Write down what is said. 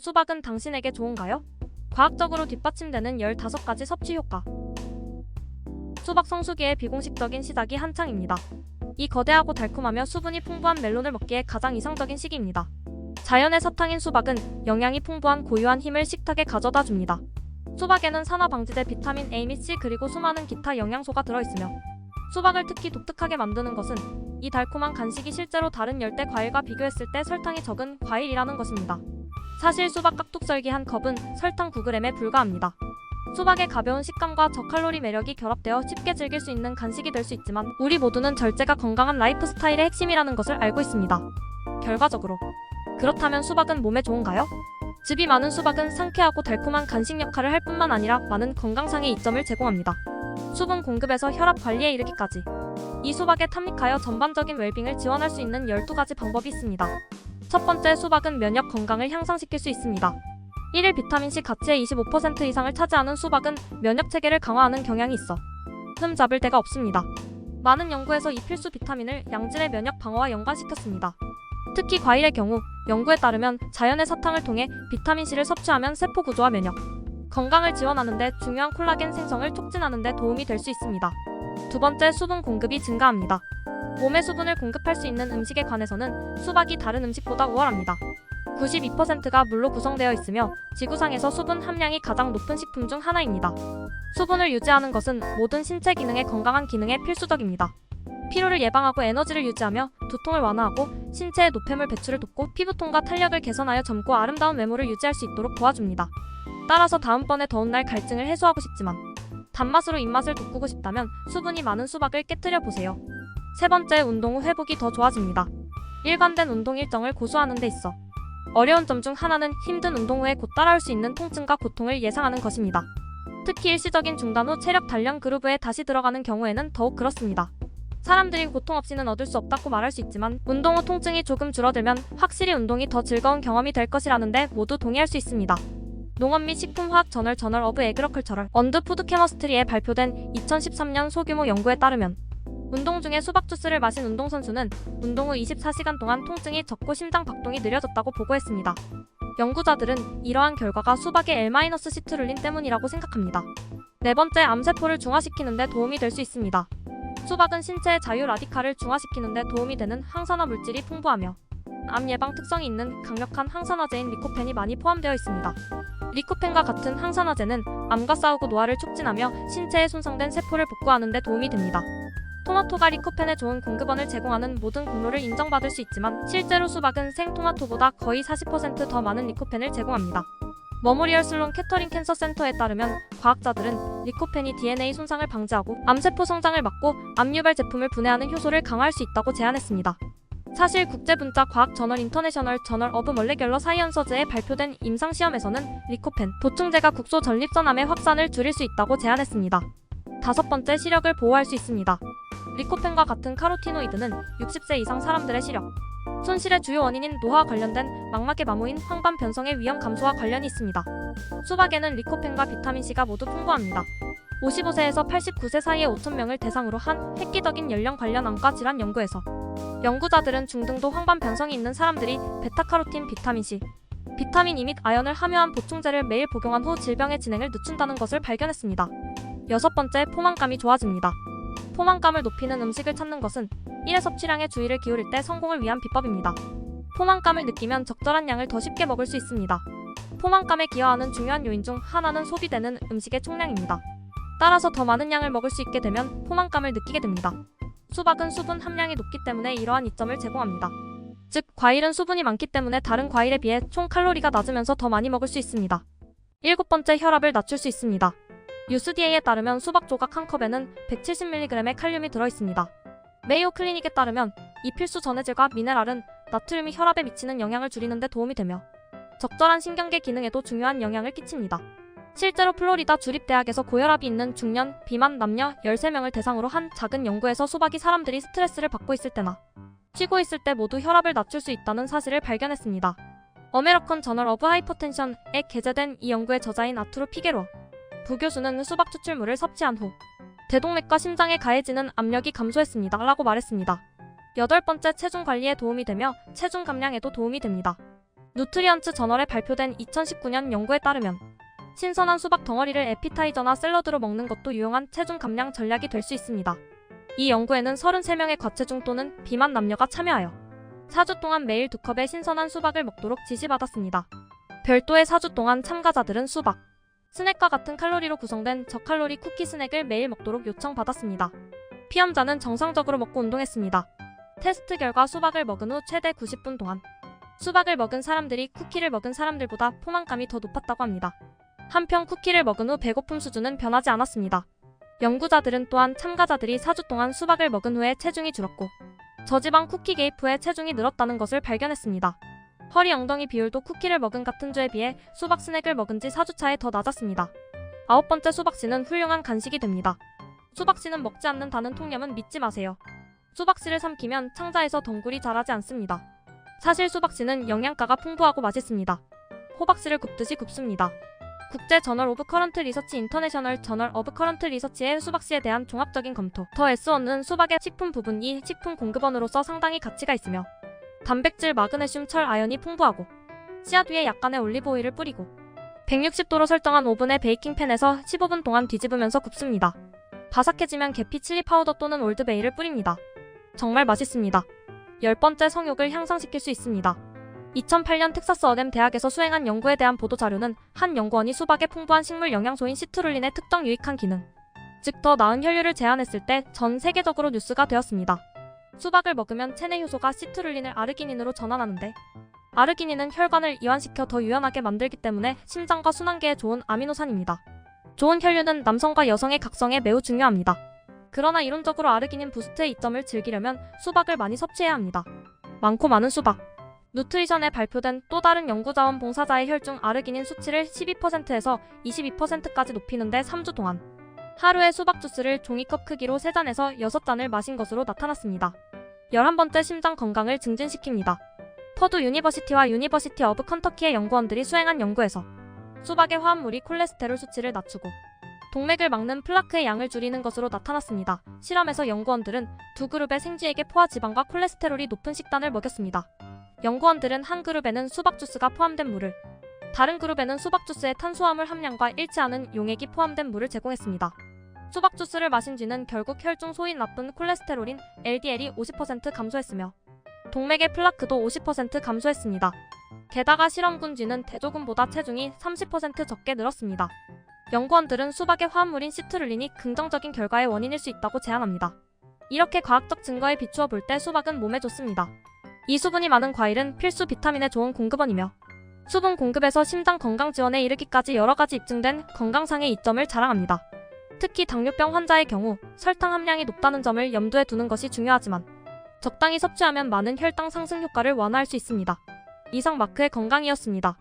수박은 당신에게 좋은가요? 과학적으로 뒷받침되는 15가지 섭취 효과. 수박 성수기의 비공식적인 시작이 한창입니다. 이 거대하고 달콤하며 수분이 풍부한 멜론을 먹기에 가장 이상적인 시기입니다. 자연의 사탕인 수박은 영양이 풍부한 고유한 힘을 식탁에 가져다 줍니다. 수박에는 산화방지제 비타민 A 및 C 그리고 수많은 기타 영양소가 들어있으며 수박을 특히 독특하게 만드는 것은 이 달콤한 간식이 실제로 다른 열대 과일과 비교했을 때 설탕이 적은 과일이라는 것입니다. 사실 수박 깍둑썰기 한 컵은 설탕 9g에 불과합니다. 수박의 가벼운 식감과 저칼로리 매력이 결합되어 쉽게 즐길 수 있는 간식이 될 수 있지만 우리 모두는 절제가 건강한 라이프 스타일의 핵심이라는 것을 알고 있습니다. 결과적으로 그렇다면 수박은 몸에 좋은가요? 즙이 많은 수박은 상쾌하고 달콤한 간식 역할을 할 뿐만 아니라 많은 건강상의 이점을 제공합니다. 수분 공급에서 혈압 관리에 이르기까지 이 수박에 탐닉하여 전반적인 웰빙을 지원할 수 있는 12가지 방법이 있습니다. 첫 번째, 수박은 면역 건강을 향상시킬 수 있습니다. 1일 비타민C 가치의 25% 이상을 차지하는 수박은 면역 체계를 강화하는 경향이 있어 흠 잡을 데가 없습니다. 많은 연구에서 이 필수 비타민을 양질의 면역 방어와 연관시켰습니다. 특히 과일의 경우 연구에 따르면 자연의 사탕을 통해 비타민C를 섭취하면 세포 구조와 면역 건강을 지원하는 데 중요한 콜라겐 생성을 촉진하는 데 도움이 될 수 있습니다. 두 번째, 수분 공급이 증가합니다. 몸에 수분을 공급할 수 있는 음식에 관해서는 수박이 다른 음식보다 우월합니다. 92%가 물로 구성되어 있으며 지구상에서 수분 함량이 가장 높은 식품 중 하나입니다. 수분을 유지하는 것은 모든 신체 기능의 건강한 기능에 필수적입니다. 피로를 예방하고 에너지를 유지하며 두통을 완화하고 신체의 노폐물 배출을 돕고 피부톤과 탄력을 개선하여 젊고 아름다운 외모를 유지할 수 있도록 도와줍니다. 따라서 다음번에 더운 날 갈증을 해소하고 싶지만 단맛으로 입맛을 돋구고 싶다면 수분이 많은 수박을 깨뜨려 보세요. 세 번째, 운동 후 회복이 더 좋아집니다. 일관된 운동 일정을 고수하는 데 있어 어려운 점 중 하나는 힘든 운동 후에 곧 따라올 수 있는 통증과 고통을 예상하는 것입니다. 특히 일시적인 중단 후 체력 단련 그루브에 다시 들어가는 경우에는 더욱 그렇습니다. 사람들이 고통 없이는 얻을 수 없다고 말할 수 있지만 운동 후 통증이 조금 줄어들면 확실히 운동이 더 즐거운 경험이 될 것이라는데 모두 동의할 수 있습니다. 농업 및 식품화학 저널 저널 오브 에그러컬처럴 언드 푸드 케머스트리에 발표된 2013년 소규모 연구에 따르면 운동 중에 수박 주스를 마신 운동선수는 운동 후 24시간 동안 통증이 적고 심장 박동이 느려졌다고 보고했습니다. 연구자들은 이러한 결과가 수박의 L-시트룰린 때문이라고 생각합니다. 네 번째, 암세포를 중화시키는 데 도움이 될 수 있습니다. 수박은 신체의 자유 라디칼을 중화시키는 데 도움이 되는 항산화 물질이 풍부하며 암 예방 특성이 있는 강력한 항산화제인 리코펜이 많이 포함되어 있습니다. 리코펜과 같은 항산화제는 암과 싸우고 노화를 촉진하며 신체에 손상된 세포를 복구하는 데 도움이 됩니다. 토마토가 리코펜의 좋은 공급원을 제공하는 모든 공로를 인정받을 수 있지만 실제로 수박은 생토마토보다 거의 40% 더 많은 리코펜을 제공합니다. 머모리얼 슬론 캐터링 캔서 센터에 따르면 과학자들은 리코펜이 DNA 손상을 방지하고 암세포 성장을 막고 암유발 제품을 분해하는 효소를 강화할 수 있다고 제안했습니다. 사실 국제분자 과학 저널 인터내셔널 저널 오브 멀레귤러 사이언서즈에 발표된 임상시험에서는 리코펜 보충제가 국소 전립선암의 확산을 줄일 수 있다고 제안했습니다. 다섯 번째, 시력을 보호할 수 있습니다. 리코펜과 같은 카로티노이드는 60세 이상 사람들의 시력, 손실의 주요 원인인 노화와 관련된 망막의 마모인 황반 변성의 위험 감소와 관련이 있습니다. 수박에는 리코펜과 비타민C가 모두 풍부합니다. 55세에서 89세 사이의 5,000명을 대상으로 한 획기적인 연령 관련 암과 질환 연구에서 연구자들은 중등도 황반 변성이 있는 사람들이 베타카로틴 비타민C, 비타민 E 및 아연을 함유한 보충제를 매일 복용한 후 질병의 진행을 늦춘다는 것을 발견했습니다. 여섯 번째, 포만감이 좋아집니다. 포만감을 높이는 음식을 찾는 것은 1회 섭취량의 주의를 기울일 때 성공을 위한 비법입니다. 포만감을 느끼면 적절한 양을 더 쉽게 먹을 수 있습니다. 포만감에 기여하는 중요한 요인 중 하나는 소비되는 음식의 총량입니다. 따라서 더 많은 양을 먹을 수 있게 되면 포만감을 느끼게 됩니다. 수박은 수분 함량이 높기 때문에 이러한 이점을 제공합니다. 즉, 과일은 수분이 많기 때문에 다른 과일에 비해 총 칼로리가 낮으면서 더 많이 먹을 수 있습니다. 일곱 번째, 혈압을 낮출 수 있습니다. USDA에 따르면 수박 조각 한 컵에는 170mg의 칼륨이 들어있습니다. 메이오 클리닉에 따르면 이 필수 전해질과 미네랄은 나트륨이 혈압에 미치는 영향을 줄이는 데 도움이 되며 적절한 신경계 기능에도 중요한 영향을 끼칩니다. 실제로 플로리다 주립대학에서 고혈압이 있는 중년, 비만 남녀 13명을 대상으로 한 작은 연구에서 수박이 사람들이 스트레스를 받고 있을 때나 쉬고 있을 때 모두 혈압을 낮출 수 있다는 사실을 발견했습니다. 어메리컨 저널 오브 하이퍼텐션에 게재된 이 연구의 저자인 아투르 피게로어 부교수는 수박 추출물을 섭취한 후 대동맥과 심장에 가해지는 압력이 감소했습니다 라고 말했습니다. 여덟 번째, 체중 관리에 도움이 되며 체중 감량에도 도움이 됩니다. 누트리언츠 저널에 발표된 2019년 연구에 따르면 신선한 수박 덩어리를 에피타이저나 샐러드로 먹는 것도 유용한 체중 감량 전략이 될 수 있습니다. 이 연구에는 33명의 과체중 또는 비만 남녀가 참여하여 4주 동안 매일 2컵의 신선한 수박을 먹도록 지시받았습니다. 별도의 4주 동안 참가자들은 수박, 스낵과 같은 칼로리로 구성된 저칼로리 쿠키 스낵을 매일 먹도록 요청받았습니다. 피험자는 정상적으로 먹고 운동했습니다. 테스트 결과 수박을 먹은 후 최대 90분 동안 수박을 먹은 사람들이 쿠키를 먹은 사람들보다 포만감이 더 높았다고 합니다. 한편 쿠키를 먹은 후 배고픔 수준은 변하지 않았습니다. 연구자들은 또한 참가자들이 4주 동안 수박을 먹은 후에 체중이 줄었고 저지방 쿠키 개입 후에 체중이 늘었다는 것을 발견했습니다. 허리 엉덩이 비율도 쿠키를 먹은 같은 주에 비해 수박 스낵을 먹은 지 4주 차에 더 낮았습니다. 9번째 수박씨는 훌륭한 간식이 됩니다. 수박씨는 먹지 않는다는 통념은 믿지 마세요. 수박씨를 삼키면 창자에서 덩굴이 자라지 않습니다. 사실 수박씨는 영양가가 풍부하고 맛있습니다. 호박씨를 굽듯이 굽습니다. 국제 저널 오브 커런트 리서치 인터내셔널 저널 오브 커런트 리서치의 수박씨에 대한 종합적인 검토 더 S1은 수박의 식품 부분이 식품 공급원으로서 상당히 가치가 있으며 단백질, 마그네슘, 철, 아연이 풍부하고 씨앗 위에 약간의 올리브 오일을 뿌리고 160도로 설정한 오븐의 베이킹팬에서 15분 동안 뒤집으면서 굽습니다. 바삭해지면 계피 칠리 파우더 또는 올드베이를 뿌립니다. 정말 맛있습니다. 10번째 성욕을 향상시킬 수 있습니다. 2008년 텍사스 어뎀 대학에서 수행한 연구에 대한 보도자료는 한 연구원이 수박의 풍부한 식물 영양소인 시트룰린의 특정 유익한 기능, 즉 더 나은 혈류를 제안했을 때 전 세계적으로 뉴스가 되었습니다. 수박을 먹으면 체내 효소가 시트룰린을 아르기닌으로 전환하는데 아르기닌은 혈관을 이완시켜 더 유연하게 만들기 때문에 심장과 순환계에 좋은 아미노산입니다. 좋은 혈류는 남성과 여성의 각성에 매우 중요합니다. 그러나 이론적으로 아르기닌 부스트의 이점을 즐기려면 수박을 많이 섭취해야 합니다. 많고 많은 수박. 누트리션에 발표된 또 다른 연구자원 봉사자의 혈중 아르기닌 수치를 12%에서 22%까지 높이는데 3주 동안 하루에 수박 주스를 종이컵 크기로 3잔에서 6잔을 마신 것으로 나타났습니다. 11번째 심장 건강을 증진시킵니다. 퍼두 유니버시티와 유니버시티 오브 컨터키의 연구원들이 수행한 연구에서 수박의 화합물이 콜레스테롤 수치를 낮추고 동맥을 막는 플라크의 양을 줄이는 것으로 나타났습니다. 실험에서 연구원들은 두 그룹의 생쥐에게 포화 지방과 콜레스테롤이 높은 식단을 먹였습니다. 연구원들은 한 그룹에는 수박 주스가 포함된 물을, 다른 그룹에는 수박 주스의 탄수화물 함량과 일치하는 용액이 포함된 물을 제공했습니다. 수박 주스를 마신 뒤는 결국 혈중 소위 나쁜 콜레스테롤인 LDL이 50% 감소했으며 동맥의 플라크도 50% 감소했습니다. 게다가 실험군 쥐는 대조군보다 체중이 30% 적게 늘었습니다. 연구원들은 수박의 화합물인 시트룰린이 긍정적인 결과의 원인일 수 있다고 제안합니다. 이렇게 과학적 증거에 비추어 볼 때 수박은 몸에 좋습니다. 이 수분이 많은 과일은 필수 비타민의 좋은 공급원이며 수분 공급에서 심장 건강 지원에 이르기까지 여러가지 입증된 건강상의 이점을 자랑합니다. 특히 당뇨병 환자의 경우 설탕 함량이 높다는 점을 염두에 두는 것이 중요하지만 적당히 섭취하면 많은 혈당 상승 효과를 완화할 수 있습니다. 이상 마크의 건강이었습니다.